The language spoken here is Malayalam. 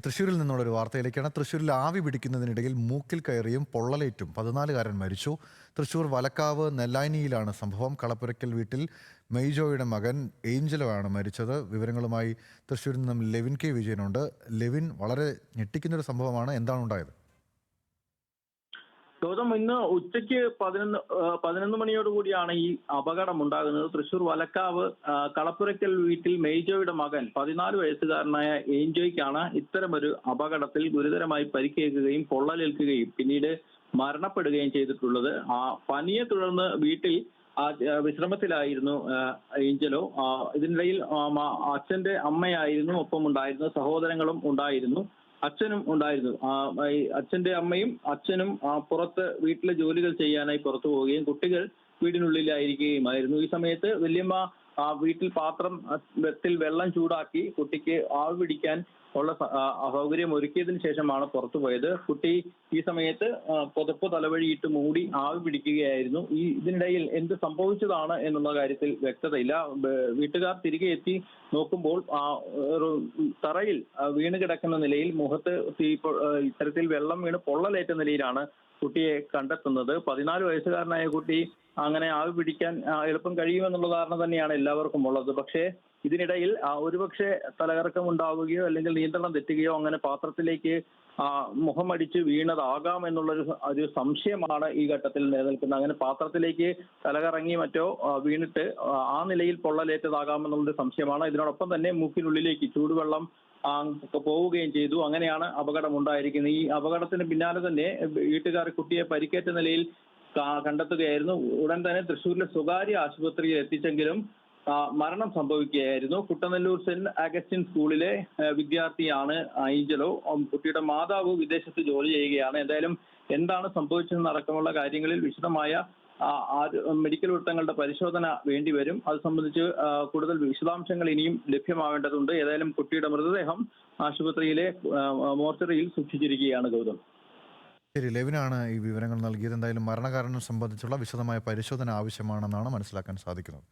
തൃശ്ശൂരിൽ നിന്നുള്ള ഒരു വാർത്തയിലേക്കാണ്. തൃശ്ശൂരിൽ ആവി പിടിക്കുന്നതിനിടയിൽ മൂക്കിൽ കയറിയും പൊള്ളലേറ്റും 14-കാരൻ മരിച്ചു. തൃശ്ശൂർ വലക്കാവ് നെല്ലായിനിയിലാണ് സംഭവം. കളപ്പുരയ്ക്കൽ വീട്ടിൽ മെയ്ജോയുടെ മകൻ ഏഞ്ചലോ ആണ് മരിച്ചത്. വിവരങ്ങളുമായി തൃശ്ശൂരിൽ നിന്നും ലെവിൻ കെ വിജയനുണ്ട്. ലെവിൻ, വളരെ ഞെട്ടിക്കുന്നൊരു സംഭവമാണ്. എന്താണ് ഉണ്ടായത്? ഗൗതം, ഇന്ന് ഉച്ചയ്ക്ക് 11 മണിയോടുകൂടിയാണ് ഈ അപകടം ഉണ്ടാകുന്നത്. തൃശൂർ വലക്കാവ് കളപ്പുരയ്ക്കൽ വീട്ടിൽ മെയ്ജോയുടെ മകൻ 14 വയസ്സുകാരനായ ഏഞ്ചോയ്ക്കാണ് ഇത്തരമൊരു അപകടത്തിൽ ഗുരുതരമായി പരിക്കേൽക്കുകയും പൊള്ളലേൽക്കുകയും പിന്നീട് മരണപ്പെടുകയും ചെയ്തിട്ടുള്ളത്. പനിയെ തുടർന്ന് വീട്ടിൽ വിശ്രമത്തിലായിരുന്നു ഏഞ്ചലോ. ഇതിനിടയിൽ അച്ഛന്റെ അമ്മയായിരുന്നു ഒപ്പം ഉണ്ടായിരുന്നത്, സഹോദരങ്ങളും ഉണ്ടായിരുന്നു, അച്ഛനും ഉണ്ടായിരുന്നു. അച്ഛന്റെ അമ്മയും അച്ഛനും പുറത്ത് വീട്ടിലെ ജോലികൾ ചെയ്യാനായി പുറത്തു പോവുകയും കുട്ടികൾ വീടിനുള്ളിലായിരിക്കുകയുമായിരുന്നു. ഈ സമയത്ത് വല്യമ്മ വീട്ടിൽ പാത്രത്തിൽ വെള്ളം ചൂടാക്കി കുട്ടിക്ക് ആവി പിടിക്കാൻ ഉള്ള സൗകര്യം ഒരുക്കിയതിനു ശേഷമാണ് പുറത്തു പോയത്. കുട്ടി ഈ സമയത്ത് പുതപ്പ് തലവഴിയിട്ട് മൂടി ആവി പിടിക്കുകയായിരുന്നു. ഇതിനിടയിൽ എന്ത് സംഭവിച്ചതാണ് എന്നുള്ള കാര്യത്തിൽ വ്യക്തതയില്ല. വീട്ടുകാർ തിരികെ എത്തി നോക്കുമ്പോൾ തറയിൽ വീണ് കിടക്കുന്ന നിലയിൽ മുഖത്ത് ഇത്തരത്തിൽ വെള്ളം വീണ് പൊള്ളലേറ്റ നിലയിലാണ് കുട്ടിയെ കണ്ടെത്തുന്നത്. 14 വയസ്സുകാരനായ കുട്ടി അങ്ങനെ ആവി പിടിക്കാൻ എളുപ്പം കഴിയുമെന്നുള്ള ധാരണ തന്നെയാണ് എല്ലാവർക്കും ഉള്ളത്. പക്ഷേ ഇതിനിടയിൽ ഒരുപക്ഷെ തലകറക്കം ഉണ്ടാവുകയോ അല്ലെങ്കിൽ നിയന്ത്രണം തെറ്റുകയോ അങ്ങനെ പാത്രത്തിലേക്ക് മുഖമടിച്ച് വീണതാകാം ഒരു സംശയമാണ് ഈ ഘട്ടത്തിൽ നിലനിൽക്കുന്നത്. അങ്ങനെ പാത്രത്തിലേക്ക് തലകറങ്ങി മറ്റോ വീണിട്ട് ആ നിലയിൽ പൊള്ളലേറ്റതാകാമെന്നുള്ളൊരു സംശയമാണ്. ഇതിനോടൊപ്പം തന്നെ മൂക്കിനുള്ളിലേക്ക് ചൂടുവെള്ളം പോവുകയും ചെയ്തു. അങ്ങനെയാണ് അപകടം ഉണ്ടായിരിക്കുന്നത്. ഈ അപകടത്തിന് പിന്നാലെ തന്നെ വീട്ടുകാർ കുട്ടിയെ പരിക്കേറ്റ നിലയിൽ കണ്ടെത്തുകയായിരുന്നു. ഉടൻ തന്നെ തൃശ്ശൂരിലെ സ്വകാര്യ ആശുപത്രിയിൽ എത്തിച്ചെങ്കിലും മരണം സംഭവിക്കുകയായിരുന്നു. കുട്ടനെല്ലൂർ സെന്റ് അഗസ്റ്റിൻ സ്കൂളിലെ വിദ്യാർത്ഥിയാണ് ഏഞ്ചലോ. കുട്ടിയുടെ മാതാവ് വിദേശത്ത് ജോലി ചെയ്യുകയാണ്. എന്തായാലും എന്താണ് സംഭവിച്ചതെന്ന് അടക്കമുള്ള കാര്യങ്ങളിൽ വിശദമായ മെഡിക്കൽ വൃത്തങ്ങളുടെ പരിശോധന വേണ്ടിവരും. അത് സംബന്ധിച്ച് കൂടുതൽ വിശദാംശങ്ങൾ ഇനിയും ലഭ്യമാവേണ്ടതുണ്ട്. ഏതായാലും കുട്ടിയുടെ മൃതദേഹം ആശുപത്രിയിലെ മോർച്ചറിയിൽ സൂക്ഷിച്ചിരിക്കുകയാണ്. ഗൗതം, ശരി, ലെവിനാണ് ഈ വിവരങ്ങൾ നൽകിയത്. എന്തായാലും മരണകാരണം സംബന്ധിച്ചുള്ള വിശദമായ പരിശോധന ആവശ്യമാണെന്നാണ് മനസ്സിലാക്കാൻ സാധിക്കുന്നത്.